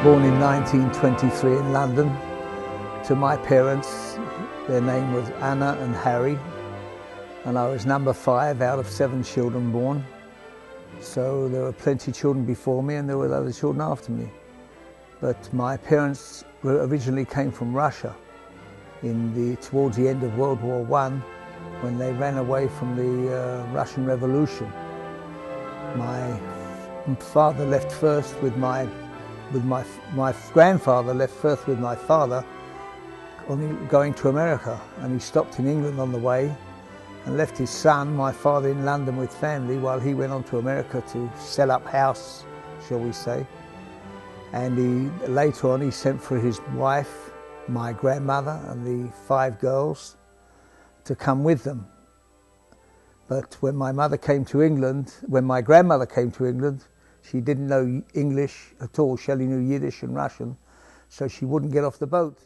born in 1923 in London to my parents. Their name was Anna and Harry, and I was number 5 out of 7 children born. So there were plenty of children before me and there were other children after me. But my parents originally came from Russia towards the end of World War I, when they ran away from the Russian Revolution. My father left first with my grandfather left first with my father going to America, and he stopped in England on the way and left his son, my father, in London with family while he went on to America to sell up house, shall we say. And later on he sent for his wife, my grandmother, and the 5 girls to come with them. But when my grandmother came to England, she didn't know English at all. She only knew Yiddish and Russian, so she wouldn't get off the boat.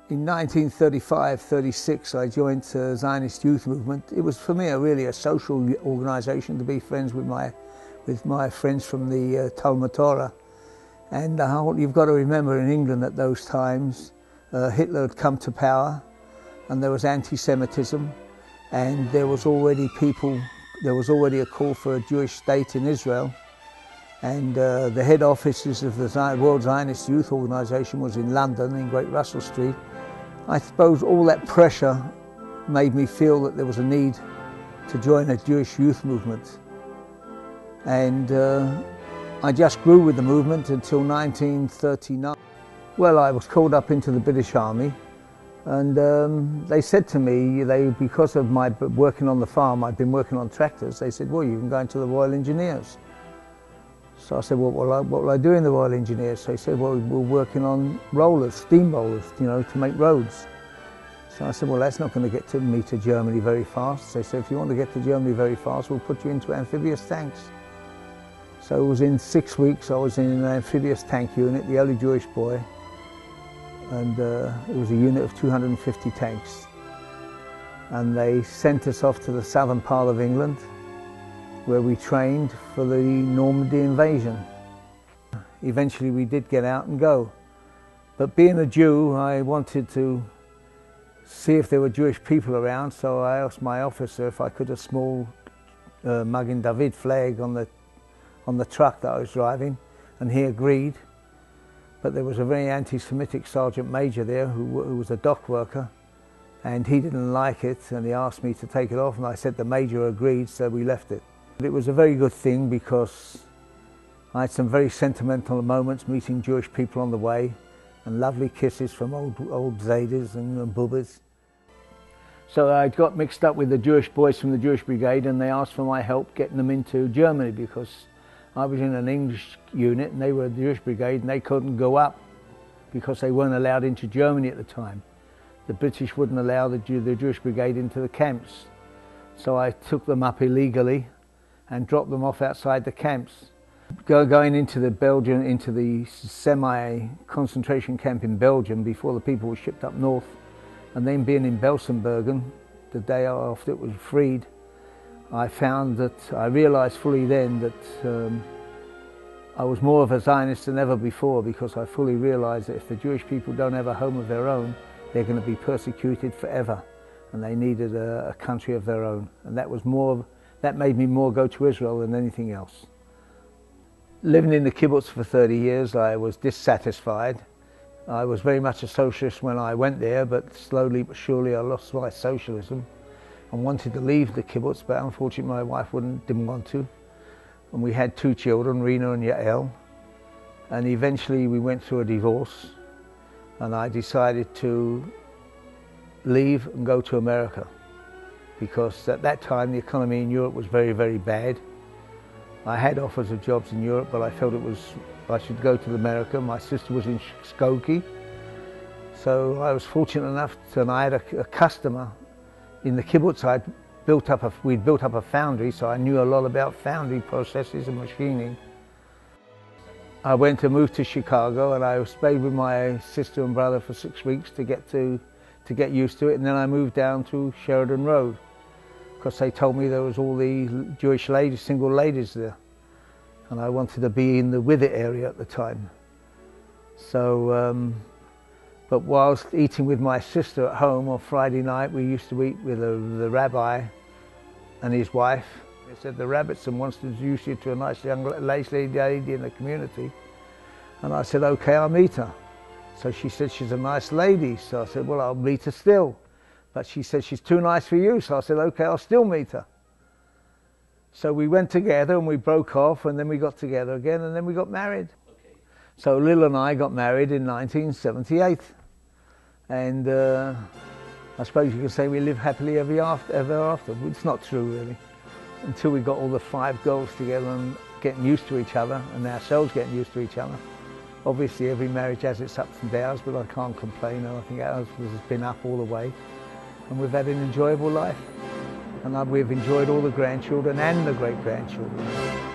In 1935-36, I joined the Zionist Youth Movement. It was for me really a social organisation to be friends with my friends from the Talmud Torah. And you've got to remember, in England at those times, Hitler had come to power, and there was anti-Semitism, and there was already a call for a Jewish state in Israel, and the head offices of the World Zionist Youth Organisation was in London, in Great Russell Street. I suppose all that pressure made me feel that there was a need to join a Jewish youth movement. And I just grew with the movement until 1939. Well, I was called up into the British Army, and they said to me, because of my working on the farm, I'd been working on tractors, they said, well, you can go into the Royal Engineers. So I said, well, what will I do in the Royal Engineers? So they said, well, we're working on rollers, steam rollers, to make roads. So I said, well, that's not going to get me to Germany very fast. So they said, if you want to get to Germany very fast, we'll put you into amphibious tanks. So it was in 6 weeks I was in an amphibious tank unit, the only Jewish boy, and it was a unit of 250 tanks. And they sent us off to the southern part of England, where we trained for the Normandy invasion. Eventually we did get out and go. But being a Jew, I wanted to see if there were Jewish people around, so I asked my officer if I could have a small Magen David flag on the truck that I was driving, and he agreed. But there was a very anti-Semitic sergeant major there who was a dock worker, and he didn't like it, and he asked me to take it off, and I said the major agreed, so we left it. It was a very good thing because I had some very sentimental moments meeting Jewish people on the way, and lovely kisses from old Zaydas and Bubbas. So I got mixed up with the Jewish boys from the Jewish Brigade, and they asked for my help getting them into Germany, because I was in an English unit and they were the Jewish Brigade, and they couldn't go up because they weren't allowed into Germany at the time. The British wouldn't allow the Jewish Brigade into the camps. So I took them up illegally and dropped them off outside the camps. Going into the semi-concentration camp in Belgium before the people were shipped up north, and then being in Belsenbergen the day after it was freed, I realised fully then that I was more of a Zionist than ever before, because I fully realised that if the Jewish people don't have a home of their own, they're going to be persecuted forever, and they needed a country of their own. And that made me more go to Israel than anything else. Living in the kibbutz for 30 years, I was dissatisfied. I was very much a socialist when I went there, but slowly but surely I lost my socialism and wanted to leave the kibbutz, but unfortunately my wife didn't want to. And we had 2 children, Rena and Yael, and eventually we went through a divorce, and I decided to leave and go to America, because at that time the economy in Europe was very, very bad. I had offers of jobs in Europe, but I felt I should go to America. My sister was in Skokie, so I was fortunate enough and I had a customer in the kibbutz. We'd built up a foundry, so I knew a lot about foundry processes and machining. I moved to Chicago, and I stayed with my sister and brother for 6 weeks to get used to it, and then I moved down to Sheridan Road, because they told me there was all the Jewish ladies, single ladies there. and I wanted to be in the Wither area at the time. So, but whilst eating with my sister at home on Friday night, we used to eat with the rabbi and his wife. They said, the Rabbitson wants to introduce you to a nice young lady in the community. And I said, okay, I'll meet her. So she said, she's a nice lady. So I said, well, I'll meet her still. But she said, she's too nice for you. So I said, okay, I'll still meet her. So we went together and we broke off, and then we got together again, and then we got married. Okay. So Lil and I got married in 1978. And I suppose you could say we lived happily ever after. It's not true, really. Until we got all the 5 girls together and getting used to each other, and ourselves getting used to each other. Obviously, every marriage has its ups and downs, but I can't complain. I think ours has been up all the way. And we've had an enjoyable life. And we've enjoyed all the grandchildren and the great-grandchildren.